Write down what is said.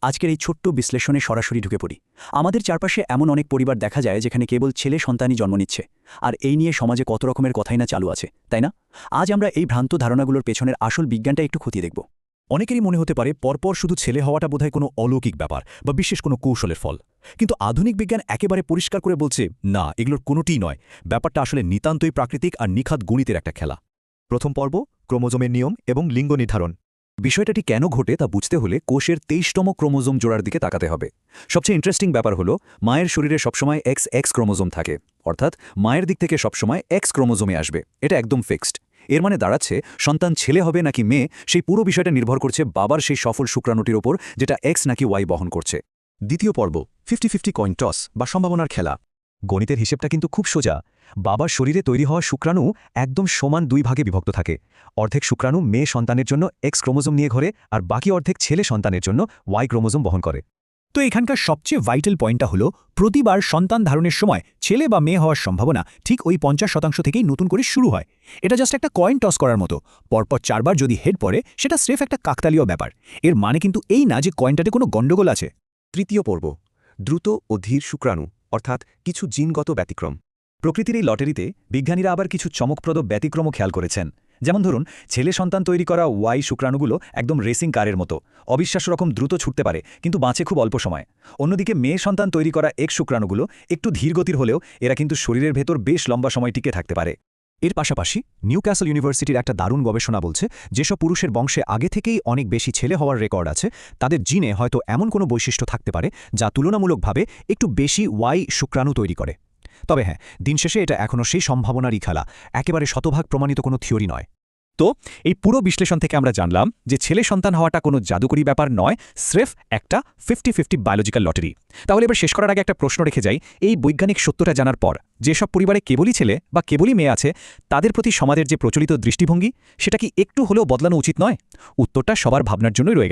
আজকের এই ছোট্ট বিশ্লেষণে সরাসরি ঢুকে পড়ি। আমাদের চারপাশে এমন অনেক পরিবার দেখা যায় যেখানে কেবল ছেলে সন্তানই জন্ম নিচ্ছে, আর এই নিয়ে সমাজে কত রকমের কথাই না চালু আছে, তাই না? আজ আমরা এই ভ্রান্ত ধারণাগুলোর পেছনের আসল বিজ্ঞানটা একটু খতিয়ে দেখব। অনেকেরই মনে হতে পারে পরপর শুধু ছেলে হওয়াটা বোধহয় কোনো অলৌকিক ব্যাপার বা বিশেষ কোনো কৌশলের ফল। কিন্তু আধুনিক বিজ্ঞান একেবারে পরিষ্কার করে বলছে, না, এগুলোর কোনোটিই নয়। ব্যাপারটা আসলে নিতান্তই প্রাকৃতিক আর নিখাত গণিতের একটা খেলা। প্রথম পর্ব, ক্রোমোজোমের নিয়ম এবং লিঙ্গ নির্ধারণ। বিষয়টাটি কেন ঘটে তা বুঝতে হলে কোষের ২৩তম ক্রোমোজোম জোড়ার দিকে তাকাতে হবে। সবচেয়ে ইন্টারেস্টিং ব্যাপার হলো, মায়ের শরীরে সবসময় XX ক্রোমোজোম থাকে, অর্থাৎ মায়ের দিক থেকে সবসময় X ক্রোমোজোমে আসবে। এটা একদম ফিক্সড। এর মানে দাঁড়াচ্ছে, সন্তান ছেলে হবে নাকি মেয়ে, সেই পুরো বিষয়টা নির্ভর করছে বাবার সেই সফল শুক্রাণুটির ওপর, যেটা X নাকি Y বহন করছে। দ্বিতীয় পর্ব, 50-50 কয়েন টস বা সম্ভাবনার খেলা। গণিতের হিসেবটা কিন্তু খুব সোজা। বাবার শরীরে তৈরি হওয়া শুক্রাণু একদম সমান 2 ভাগে বিভক্ত থাকে। অর্ধেক শুক্রাণু মেয়ে সন্তানের জন্য X ক্রোমোজোম নিয়ে ঘোরে, আর বাকি অর্ধেক ছেলে সন্তানের জন্য Y ক্রোমোজোম বহন করে। তো এখানকার সবচেয়ে ভাইটাল পয়েন্টটা হলো, প্রতিবার সন্তান ধারণের সময় ছেলে বা মেয়ে হওয়ার সম্ভাবনা ঠিক ওই 50% থেকেই নতুন করে শুরু হয়। এটা জাস্ট একটা কয়েন টস করার মতো। পরপর 4 বার যদি হেড পড়ে, সেটা স্রেফ একটা কাকতালীয় ব্যাপার। এর মানে কিন্তু এই না যে কয়েনটাতে কোনো গণ্ডগোল আছে। তৃতীয় পর্ব, দ্রুত ও ধীর শুক্রাণু, অর্থাৎ কিছু জিনগত ব্যতিক্রম। প্রকৃতির এই লটারিতে বিজ্ঞানীরা আবার কিছু চমকপ্রদ ব্যতিক্রমও খেয়াল করেছেন। যেমন ধরুন, ছেলে সন্তান তৈরি করা Y শুক্রাণুগুলো একদম রেসিং কারের মতো অবিশ্বাস্য রকম দ্রুত ছুটতে পারে, কিন্তু বাঁচে খুব অল্প সময়। অন্যদিকে মেয়ে সন্তান তৈরি করা X শুক্রাণুগুলো একটু ধীর গতির হলেও এরা কিন্তু শরীরের ভেতর বেশ লম্বা সময় টিকে থাকতে পারে। এর পাশাপাশি নিউক্যাসল ইউনিভার্সিটির একটা দারুণ গবেষণা বলছে, যেসব পুরুষের বংশে আগে থেকেই অনেক বেশি ছেলে হওয়ার রেকর্ড আছে, তাদের জিনে হয়তো এমন কোনো বৈশিষ্ট্য থাকতে পারে যা তুলনামূলকভাবে একটু বেশি Y শুক্রাণু তৈরি করে। তবে হ্যাঁ, দিন শেষে এটা এখনও সেই সম্ভাবনারই খেলা, একেবারে শতভাগ প্রমাণিত কোনো থিওরি নয়। তো এই পুরো বিশ্লেষণ থেকে আমরা জানলাম যে ছেলে সন্তান হওয়াটা কোনো জাদুকরী ব্যাপার নয়, স্রেফ একটা 50-50 বায়োলজিক্যাল লটারি। তাহলে এবার শেষ করার আগে একটা প্রশ্ন রেখে যাই, এই বৈজ্ঞানিক সত্যটা জানার পর যেসব পরিবারে কেবলই ছেলে বা কেবলই মেয়ে আছে, তাদের প্রতি সমাজের যে প্রচলিত দৃষ্টিভঙ্গি, সেটা কি একটু হলেও বদলানো উচিত নয়? উত্তরটা সবার ভাবনার জন্যই রয়ে গেছে।